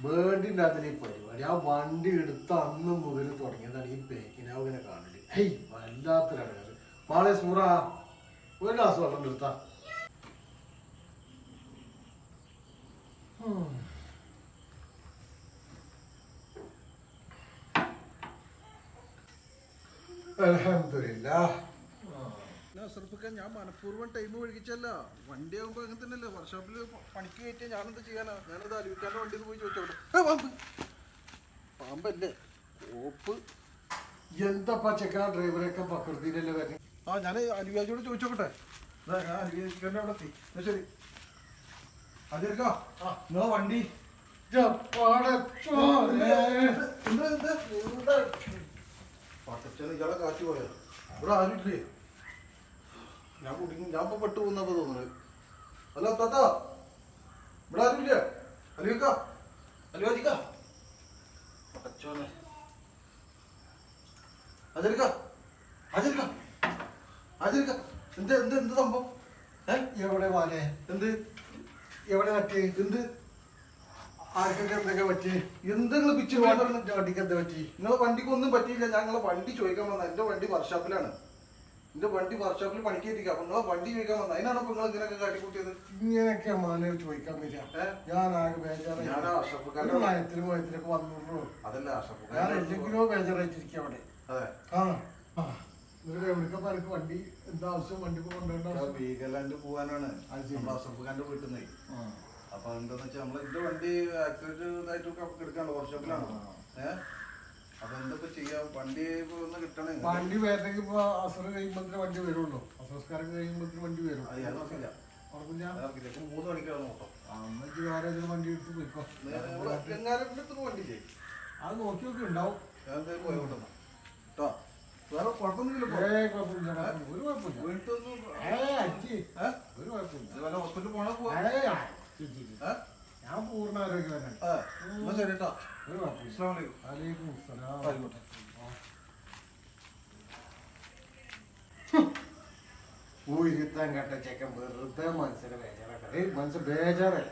വേണ്ടിൻ്റെ അതിൽ ഈ പരിപാടി ആ വണ്ടി എടുത്ത അന്ന് മുതൽ തുടങ്ങിയതാണ് ഈ പേക്കിനാവിനെ കാണല്. വല്ലാത്തൊരടങ്ങാറ്. മാളെ സൂറ ഒരു ഗ്ലാസ് വെള്ളം എടുത്താ. അൽഹംദുലില്ലാഹ്. ഞാൻ മനഃപൂർവ്വം ടൈം ഒഴുകിച്ചല്ല. വണ്ടി ആകുമ്പോ അങ്ങനെ തന്നെയല്ലേ, വർക്ക്ഷോപ്പിൽ പണിക്ക് കയറ്റിയാൽ ഞാനെന്ത് ചെയ്യാനാ? ഞാനത് അലുവിക്കാൻ്റെ വണ്ടിയിൽ പോയി ചോദിച്ചോട്ടെ. പാമ്പല്ലേ ഓപ്പ്. എന്താ ചെക്കനാ ഡ്രൈവറൊക്കെ പ്രകൃതിയിലല്ലേ വരുന്നത്? ഞാൻ അലുവിയാജോട് ചോദിച്ചോട്ടെ. ഞാൻ അലുവിയാജിക്കാൻ്റെ അവിടെ എത്തി. ശരി അതെടുക്കാ നിങ്ങളെ വണ്ടി. പട്ടച്ചന് ഇയാളെ കാറ്റ് പോയാ ഇവിടെ ആരും ഇല്ലേ? ഞാൻ കുടിക്കും. ഞാൻ ഇപ്പൊ പെട്ടു പോകുന്നപ്പോ തോന്നുന്നത്. അല്ല താത്ത ഇവിടെ ആരും ഇല്ല. അലുവിക്ക അലുവാജിക്ക പട്ടച്ചോനെ അതെടുക്ക അതെടുക്ക അതെടുക്ക. എന്ത് എന്ത് എന്ത് സംഭവം? എവിടെ മാനെ? എന്ത് എവിടെ പറ്റി? എന്ത് ആർക്കൊക്കെ എന്തൊക്കെ പറ്റി? എന്തെങ്കിലും പിച്ചു വണ്ടിക്ക് എന്താ പറ്റി? നിങ്ങളെ വണ്ടിക്ക് ഒന്നും പറ്റിയില്ല. ഞങ്ങളെ വണ്ടി ചോദിക്കാൻ വന്ന. എന്റെ വണ്ടി വർക്ക്ഷോപ്പിലാണ്. എന്റെ വണ്ടി വർക്ക്ഷോപ്പിൽ പണിക്കേറ്റിരിക്കുക. അപ്പൊ നിങ്ങളെ വണ്ടി ചോദിക്കാൻ വന്ന. അതിനാണ് ഇപ്പൊ നിങ്ങൾ ഇങ്ങനെയൊക്കെ കാട്ടിക്കൂട്ടിയത്. ഇങ്ങനെയൊക്കെ മാനെ ചോദിക്കാൻ വരിക? ഞാൻ ആകെ ബേജാറായി. ഞാൻ അഷറഫ്ഖാന്റെ നയത്തിലും വയത്തിലൊക്കെ വന്നുള്ളൂ. അതല്ല ഞാൻ അഷറഫ്ഖാന്റെ എന്തെങ്കിലോ ബേജാറായിട്ടിരിക്കുക അവിടെ. അതെ എവിടേക്കാ എനിക്ക് വണ്ടി എന്താ ആവശ്യം? വണ്ടി കൊണ്ടുപോകേണ്ട വീഗലാൻഡ് പോകാനാണ് അഷറഫ്ഖാന്റെ വീട്ടിൽ നിന്ന്. അപ്പൊ എന്താന്ന് വെച്ചാൽ നമ്മളെ എന്റെ വണ്ടി ആക്സിഡന്റ് ഇതായിട്ട് എടുക്കാണ് വർക്ക്ഷോപ്പിലാണ്. അപ്പൊ എന്താ ചെയ്യാ? വണ്ടി ഒന്ന് കിട്ടണേ. വണ്ടി വരണമെങ്കിൽ ഇപ്പൊ അസറ് കഴിയുമ്പോഴത്തെ വണ്ടി വരുള്ളൂ. അസംസ്കാരം കഴിയുമ്പോഴത്തെ വണ്ടി വരും. ഉറപ്പില്ല. 3 മണിക്കാണ് നോക്കാം. അമ്മക്ക് വേറെ ഏതൊരു വണ്ടി എടുത്ത് പോയിക്കോ. വണ്ടിയില്ലേ? അത് നോക്കി നോക്കി ഉണ്ടാവും. ഞാൻ എന്തായാലും പോയോട്ടെ കേട്ടോ. വേറെ കുഴപ്പമൊന്നുമില്ല. ഒരു കുഴപ്പമില്ല. വീട്ടിലൊന്നും ഒരു കുഴപ്പമില്ല. ഹോസ്പിറ്റലിൽ പോണ പോവാ. ഞാൻ പൂർണ്ണ ആരോഗ്യവാനാണ്. ശരി കേട്ടോ. ഒരു കുഴപ്പമില്ല. വലൈക്കും സലാം. ഊരുത്താൻ കേട്ട ചെക്കൻ വെറുതെ മനസ്സിനെ ബേജാറാക്കത്. മനസ്സ് ബേജാറല്ല.